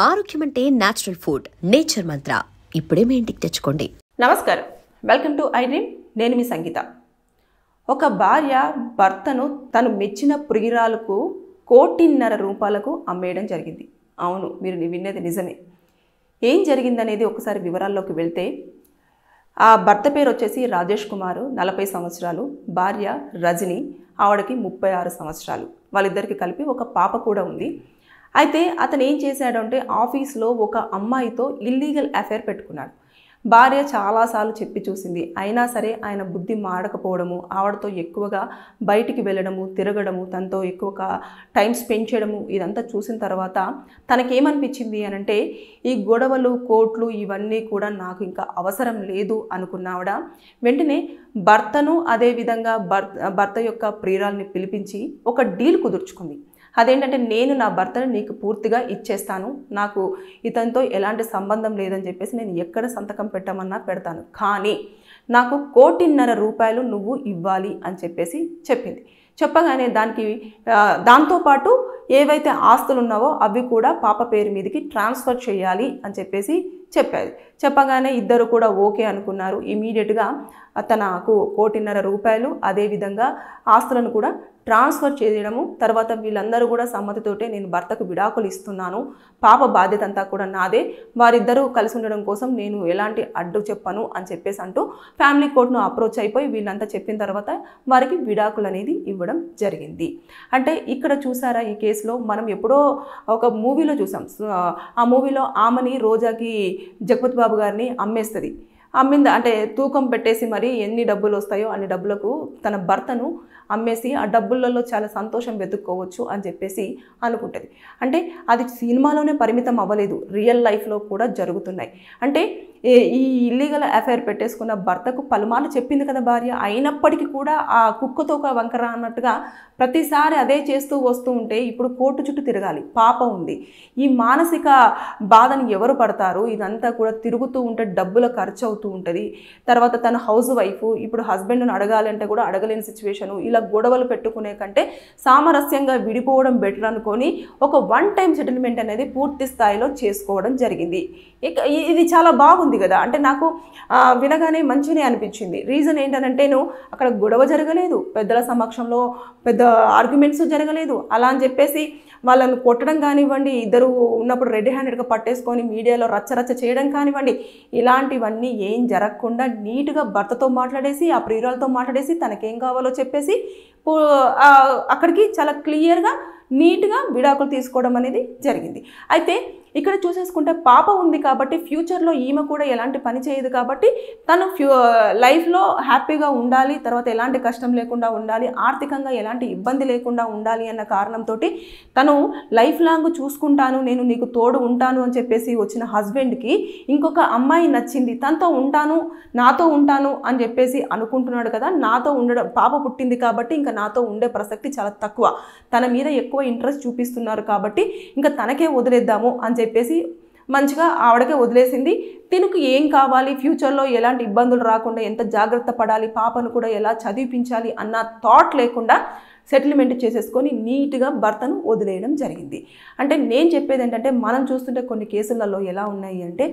ఆరోగ్యం అంటే natural food, nature మంత్ర. ఇప్పుడే మీ ఇంటికి తెచ్చుకోండి. నమస్కారం, వెల్కమ్ టు ఐ డ్రీమ్. నేను మీ సంగీత. ఒక భార్య భర్తను తను మెచ్చిన ప్రియురాలకు ₹1.5 కోటి అమ్మేయడం జరిగింది. అవును, మీరు విన్నది నిజమే. ఏం జరిగిందనేది ఒకసారి వివరాల్లోకి వెళ్తే, ఆ భర్త పేరు వచ్చేసి రాజేష్ కుమార్, 40 సంవత్సరాలు, భార్య రజని, ఆవిడకి 36 సంవత్సరాలు. వాళ్ళిద్దరికి కలిపి ఒక పాప కూడా ఉంది. అయితే అతను ఏం చేశాడంటే, ఆఫీస్లో ఒక అమ్మాయితో ఇల్లీగల్ అఫైర్ పెట్టుకున్నాడు. భార్య చాలాసార్లు చెప్పి చూసింది, అయినా సరే ఆయన బుద్ధి మారకపోవడము, ఆవిడతో ఎక్కువగా బయటికి వెళ్ళడము, తిరగడము, తనతో ఎక్కువగా టైం స్పెండ్ చేయడము, ఇదంతా చూసిన తర్వాత తనకేమనిపించింది అనంటే, ఈ గొడవలు, కోర్టులు ఇవన్నీ కూడా నాకు ఇంకా అవసరం లేదు అనుకున్నావిడ వెంటనే భర్తను, అదేవిధంగా భర్త యొక్క ప్రియురాల్ని పిలిపించి ఒక డీల్ కుదుర్చుకుంది. అదేంటంటే, నేను నా భర్తను నీకు పూర్తిగా ఇచ్చేస్తాను, నాకు ఇతనితో ఎలాంటి సంబంధం లేదని చెప్పేసి నేను ఎక్కడ సంతకం పెట్టమన్నా పెడతాను, కానీ నాకు ₹1.5 కోటి నువ్వు ఇవ్వాలి అని చెప్పేసి చెప్పింది. చెప్పగానే దాంతోపాటు ఏవైతే ఆస్తులు ఉన్నావో అవి కూడా పాప పేరు మీదకి ట్రాన్స్ఫర్ చేయాలి అని చెప్పేసి చెప్పారు. చెప్పగానే ఇద్దరు కూడా ఓకే అనుకున్నారు. ఇమీడియట్గా తనకు ₹1.5 అదేవిధంగా ఆస్తులను కూడా ట్రాన్స్ఫర్ చేయడము. తర్వాత వీళ్ళందరూ కూడా సమ్మతితోటే నేను భర్తకు విడాకులు ఇస్తున్నాను, పాప బాధ్యత అంతా కూడా నాదే, వారిద్దరూ కలిసి ఉండడం కోసం నేను ఎలాంటి అడ్డు చెప్పను అని చెప్పేసి అంటూ ఫ్యామిలీ కోర్టును అప్రోచ్ అయిపోయి వీళ్ళంతా చెప్పిన తర్వాత వారికి విడాకులు అనేది ఇవ్వడం జరిగింది. అంటే ఇక్కడ చూసారా, ఈ కేసులో మనం ఎప్పుడో ఒక మూవీలో చూసాం. ఆ మూవీలో ఆమెని రోజాకి జగపతి బాబు గారిని అమ్మేస్తుంది. అమ్మింది అంటే తూకం పెట్టేసి మరి ఎన్ని డబ్బులు వస్తాయో అన్ని డబ్బులకు తన భర్తను అమ్మేసి ఆ డబ్బులలో చాలా సంతోషం వెతుక్కోవచ్చు అని చెప్పేసి అనుకుంటుంది. అంటే అది సినిమాలోనే పరిమితం అవ్వలేదు, రియల్ లైఫ్లో కూడా జరుగుతున్నాయి. అంటే ఈ ఇల్లీగల్ అఫైర్ పెట్టేసుకున్న భర్తకు పలుమార్లు చెప్పింది కదా భార్య, అయినప్పటికీ కూడా ఆ కుక్కతో ఒక వంకర అన్నట్టుగా ప్రతిసారి అదే చేస్తూ వస్తూ ఉంటే ఇప్పుడు కోర్టు చుట్టూ తిరగాలి, పాప ఉంది, ఈ మానసిక బాధను ఎవరు పడతారు? ఇదంతా కూడా తిరుగుతూ ఉంటే డబ్బుల ఖర్చు అవుతూ ఉంటుంది. తర్వాత తన హౌస్ వైఫ్, ఇప్పుడు హస్బెండ్ను అడగాలంటే కూడా అడగలేని సిచ్యువేషను. ఇలా గొడవలు పెట్టుకునే కంటే సామరస్యంగా విడిపోవడం బెటర్ అనుకొని ఒక వన్ టైం సెటిల్మెంట్ అనేది పూర్తి స్థాయిలో చేసుకోవడం జరిగింది. ఇది చాలా బాగుంది కదా. అంటే నాకు వినగానే మంచిగానే అనిపించింది. రీజన్ ఏంటంటే, అక్కడ గొడవ జరగలేదు, పెద్దల సమక్షంలో పెద్ద ఆర్గ్యుమెంట్స్ జరగలేదు, అలా అని చెప్పేసి వాళ్ళను కొట్టడం కానివ్వండి, ఇద్దరు ఉన్నప్పుడు రెడ్ హ్యాండెడ్గా పట్టేసుకొని మీడియాలో రచ్చరచ్చ చేయడం కానివ్వండి, ఇలాంటివన్నీ ఏం జరగకుండా నీట్గా భర్తతో మాట్లాడేసి, ఆ ప్రియురాలతో మాట్లాడేసి, తనకేం కావాలో చెప్పేసి అక్కడికి చాలా క్లియర్గా నీట్గా విడాకులు తీసుకోవడం అనేది జరిగింది. అయితే ఇక్కడ చూసేసుకుంటే పాప ఉంది కాబట్టి ఫ్యూచర్లో ఈమె కూడా ఎలాంటి పని చేయదు కాబట్టి తను లైఫ్లో హ్యాపీగా ఉండాలి, తర్వాత ఎలాంటి కష్టం లేకుండా ఉండాలి, ఆర్థికంగా ఎలాంటి ఇబ్బంది లేకుండా ఉండాలి అన్న కారణంతో తను లైఫ్ లాంగ్ చూసుకుంటాను, నేను నీకు తోడు ఉంటాను అని చెప్పేసి వచ్చిన హస్బెండ్కి ఇంకొక అమ్మాయి నచ్చింది, తనతో ఉంటాను, నాతో ఉంటాను అని చెప్పేసి అనుకుంటున్నాడు కదా. నాతో ఉండడం, పాప పుట్టింది కాబట్టి ఇంకా నాతో ఉండే ప్రసక్తి చాలా తక్కువ, తన మీద ఎక్కువ ఇంట్రెస్ట్ చూపిస్తున్నారు కాబట్టి ఇంకా తనకే వదిలేద్దాము అని చెప్పేసి మంచిగా ఆవిడకే వదిలేసింది. తినకు ఏం కావాలి, ఫ్యూచర్లో ఎలాంటి ఇబ్బందులు రాకుండా ఎంత జాగ్రత్త పడాలి, పాపను కూడా ఎలా చదివించాలి అన్న థాట్ లేకుండా సెటిల్మెంట్ చేసేసుకొని నీట్గా భర్తను వదిలేయడం జరిగింది. అంటే నేను చెప్పేది ఏంటంటే, మనం చూస్తుంటే కొన్ని కేసులలో ఎలా ఉన్నాయి అంటే,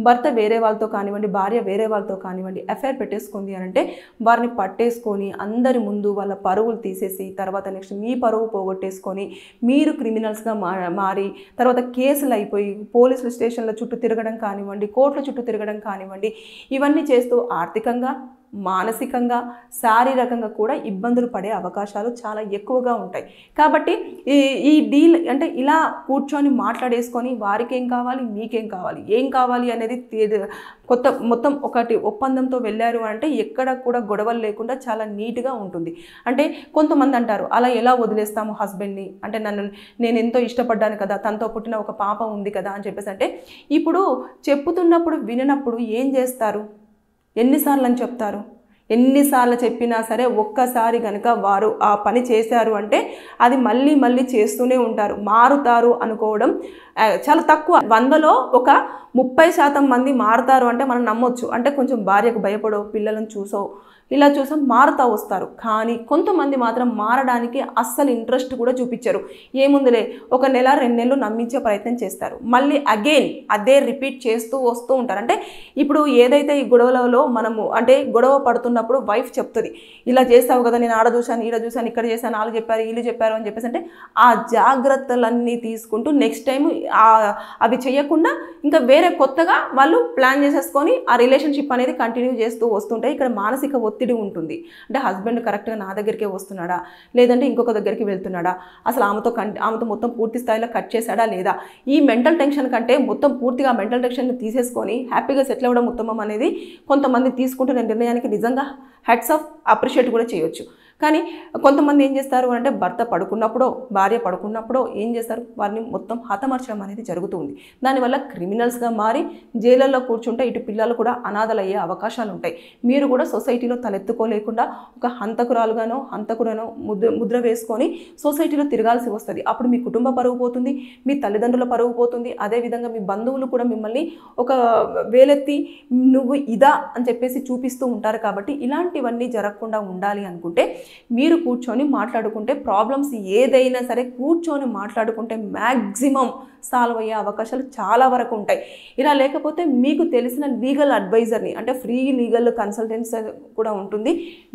భర్త వేరే వాళ్ళతో కానివ్వండి, భార్య వేరే వాళ్ళతో కానివ్వండి అఫైర్ పెట్టేసుకుంది అని అంటే వారిని పట్టేసుకొని అందరి ముందు వాళ్ళ పరువులు తీసేసి, తర్వాత నెక్స్ట్ మీ పరువు పోగొట్టేసుకొని మీరు క్రిమినల్స్గా మారి తర్వాత కేసులు అయిపోయి పోలీసుల స్టేషన్ల చుట్టూ తిరగడం కానివ్వండి, కోర్టుల చుట్టూ తిరగడం కానివ్వండి, ఇవన్నీ చేస్తూ ఆర్థికంగా, మానసికంగా, శారీరకంగా కూడా ఇబ్బందులు పడే అవకాశాలు చాలా ఎక్కువగా ఉంటాయి. కాబట్టి ఈ డీల్ అంటే ఇలా కూర్చొని మాట్లాడేసుకొని వారికి ఏం కావాలి, మీకేం కావాలి, ఏం కావాలి అనేది మొత్తం ఒకటి ఒప్పందంతో వెళ్ళారు అంటే ఎక్కడ కూడా గొడవలు లేకుండా చాలా నీట్గా ఉంటుంది. అంటే కొంతమంది అంటారు, అలా ఎలా వదిలేస్తాము హస్బెండ్ని, అంటే నేను ఎంతో ఇష్టపడ్డాను కదా, తనతో పుట్టిన ఒక పాప ఉంది కదా అని చెప్పేసి. అంటే ఇప్పుడు చెప్పుతున్నప్పుడు విననప్పుడు ఏం చేస్తారు? ఎన్నిసార్లు అని చెప్తారు? ఎన్నిసార్లు చెప్పినా సరే ఒక్కసారి కనుక వారు ఆ పని చేశారు అంటే అది మళ్ళీ మళ్ళీ చేస్తూనే ఉంటారు, మారుతారు అనుకోవడం చాలా తక్కువ. 100లో ఒక 30% మంది మారుతారు అంటే మనం నమ్మొచ్చు. అంటే కొంచెం భార్యకు భయపడో, పిల్లలను చూసో, ఇలా చూసాం మారుతా వస్తారు. కానీ కొంతమంది మాత్రం మారడానికి అస్సలు ఇంట్రెస్ట్ కూడా చూపించరు. ఏముందిలే ఒక నెల 2 నెలలు నమ్మించే ప్రయత్నం చేస్తారు, మళ్ళీ అగైన్ అదే రిపీట్ చేస్తూ వస్తూ ఉంటారు. అంటే ఇప్పుడు ఏదైతే ఈ గొడవలలో మనము అంటే గొడవ పడుతున్నప్పుడు వైఫ్ చెప్తుంది, ఇలా చేస్తావు కదా, నేను ఆడ చూశాను, ఈడ చూశాను, ఇక్కడ చేశాను, వాళ్ళు చెప్పారు, వీళ్ళు చెప్పారు అని చెప్పేసి, అంటే ఆ జాగ్రత్తలన్నీ తీసుకుంటూ నెక్స్ట్ టైం అవి చేయకుండా ఇంకా వేరే కొత్తగా వాళ్ళు ప్లాన్ చేసేసుకొని ఆ రిలేషన్షిప్ అనేది కంటిన్యూ చేస్తూ వస్తుంటాయి. ఇక్కడ మానసిక ఒత్తిడి ఉంటుంది. అంటే హస్బెండ్ కరెక్ట్గా నా దగ్గరికే వస్తున్నాడా, లేదంటే ఇంకొక దగ్గరికి వెళ్తున్నాడా, అసలు ఆమెతో మొత్తం పూర్తి స్థాయిలో కట్ చేశాడా లేదా, ఈ మెంటల్ టెన్షన్ కంటే మొత్తం పూర్తిగా మెంటల్ టెన్షన్ తీసేసుకొని హ్యాపీగా సెటిల్ అవ్వడం ఉత్తమం అనేది కొంతమంది తీసుకుంటున్న నిర్ణయానికి నిజంగా హ్యాట్స్ ఆఫ్ అప్రిషియేట్ కూడా చేయొచ్చు. కానీ కొంతమంది ఏం చేస్తారు అంటే భర్త పడుకున్నప్పుడో, భార్య పడుకున్నప్పుడో ఏం చేస్తారు, వారిని మొత్తం హతమార్చడం అనేది జరుగుతుంది. దానివల్ల క్రిమినల్స్గా మారి జైళ్ళల్లో కూర్చుంటే ఇటు పిల్లలు కూడా అనాథలయ్యే అవకాశాలు ఉంటాయి. మీరు కూడా సొసైటీలో తలెత్తుకోలేకుండా ఒక హంతకురాలుగానో హంతకుడనో ముద్ర వేసుకొని సొసైటీలో తిరగాల్సి వస్తుంది. అప్పుడు మీ కుటుంబ పరువు పోతుంది, మీ తల్లిదండ్రుల పరువు పోతుంది, అదేవిధంగా మీ బంధువులు కూడా మిమ్మల్ని ఒక వేలెత్తి నువ్వు ఇదా అని చెప్పేసి చూపిస్తూ ఉంటారు. కాబట్టి ఇలాంటివన్నీ జరగకుండా ఉండాలి అనుకుంటే మీరు కూర్చొని మాట్లాడుకుంటే, ప్రాబ్లమ్స్ ఏదైనా సరే కూర్చొని మాట్లాడుకుంటే మ్యాక్సిమం సాల్వ్ అయ్యే అవకాశాలు చాలా వరకు ఉంటాయి. ఇలా లేకపోతే మీకు తెలిసిన లీగల్ అడ్వైజర్ని, అంటే ఫ్రీ లీగల్ కన్సల్టెన్సీ కూడా ఉంటుంది,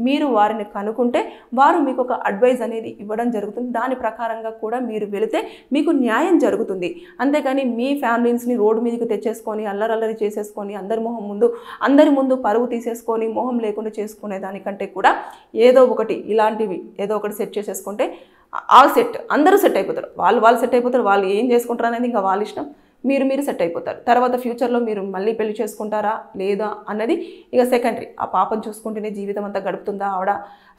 మీరు వారిని కనుక్కుంటే వారు మీకు ఒక అడ్వైజ్ అనేది ఇవ్వడం జరుగుతుంది. దాని ప్రకారంగా కూడా మీరు వెళితే మీకు న్యాయం జరుగుతుంది. అంతేకాని మీ ఫ్యామిలీస్ని రోడ్డు మీదకి తెచ్చేసుకొని అల్లరల్లరి చేసేసుకొని అందరి ముందు పరువు తీసేసుకొని మొహం లేకుండా చేసుకునే దానికంటే కూడా ఏదో ఒకటి ఇలాంటివి ఏదో ఒకటి సెట్ చేసేసుకుంటే అందరూ సెట్ అయిపోతారు. వాళ్ళు సెట్ అయిపోతారు. వాళ్ళు ఏం చేసుకుంటారు అనేది ఇంకా వాళ్ళ ఇష్టం. మీరు సెట్ అయిపోతారు. తర్వాత ఫ్యూచర్లో మీరు మళ్ళీ పెళ్లి చేసుకుంటారా లేదా అన్నది ఇక సెకండరీ. ఆ పాపను చూసుకుంటేనే జీవితం అంతా గడుపుతుందా ఆవిడ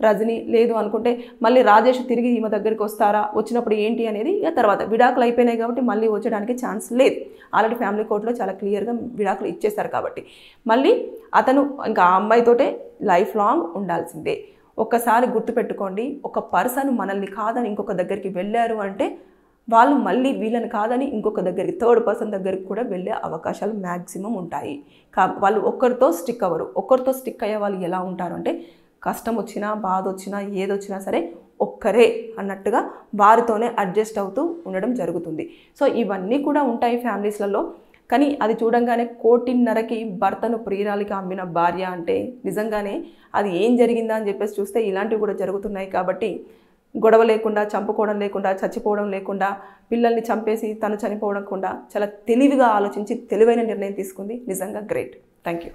రజని, లేదు అనుకుంటే మళ్ళీ రాజేష్ తిరిగి ఈమె దగ్గరికి వస్తారా, వచ్చినప్పుడు ఏంటి అనేది ఇక తర్వాత. విడాకులు అయిపోయినాయి కాబట్టి మళ్ళీ వచ్చడానికి ఛాన్స్ లేదు. ఆల్రెడీ ఫ్యామిలీ కోర్టులో చాలా క్లియర్గా విడాకులు ఇచ్చేస్తారు. కాబట్టి మళ్ళీ అతను ఇంకా ఆ అమ్మాయితోటే లైఫ్ లాంగ్ ఉండాల్సిందే. ఒక్కసారి గుర్తుపెట్టుకోండి, ఒక పర్సన్ మనల్ని కాదని ఇంకొక దగ్గరికి వెళ్ళారు అంటే వాళ్ళు మళ్ళీ వీళ్ళని కాదని ఇంకొక దగ్గరికి, థర్డ్ పర్సన్ దగ్గరికి కూడా వెళ్ళే అవకాశాలు మ్యాక్సిమం ఉంటాయి. వాళ్ళు ఒక్కరితో స్టిక్ అవ్వరు. ఒక్కరితో స్టిక్ అయ్యే వాళ్ళు ఎలా ఉంటారు అంటే, కష్టం వచ్చినా బాధ వచ్చినా ఏదొచ్చినా సరే ఒక్కరే అన్నట్టుగా వారితోనే అడ్జస్ట్ అవుతూ ఉండడం జరుగుతుంది. సో ఇవన్నీ కూడా ఉంటాయి ఫ్యామిలీస్లలో. కానీ అది చూడంగానే 1,50,00,000కి భర్తను ప్రియురాలికి అమ్మిన భార్య అంటే నిజంగానే అది ఏం జరిగిందా అని చెప్పేసి చూస్తే ఇలాంటివి కూడా జరుగుతున్నాయి. కాబట్టి గొడవ లేకుండా, చంపుకోవడం లేకుండా, చచ్చిపోవడం లేకుండా, పిల్లల్ని చంపేసి తను చనిపోవడం కూడా చాలా తెలివిగా ఆలోచించి తెలివైన నిర్ణయం తీసుకుంది. నిజంగా గ్రేట్. Thank you.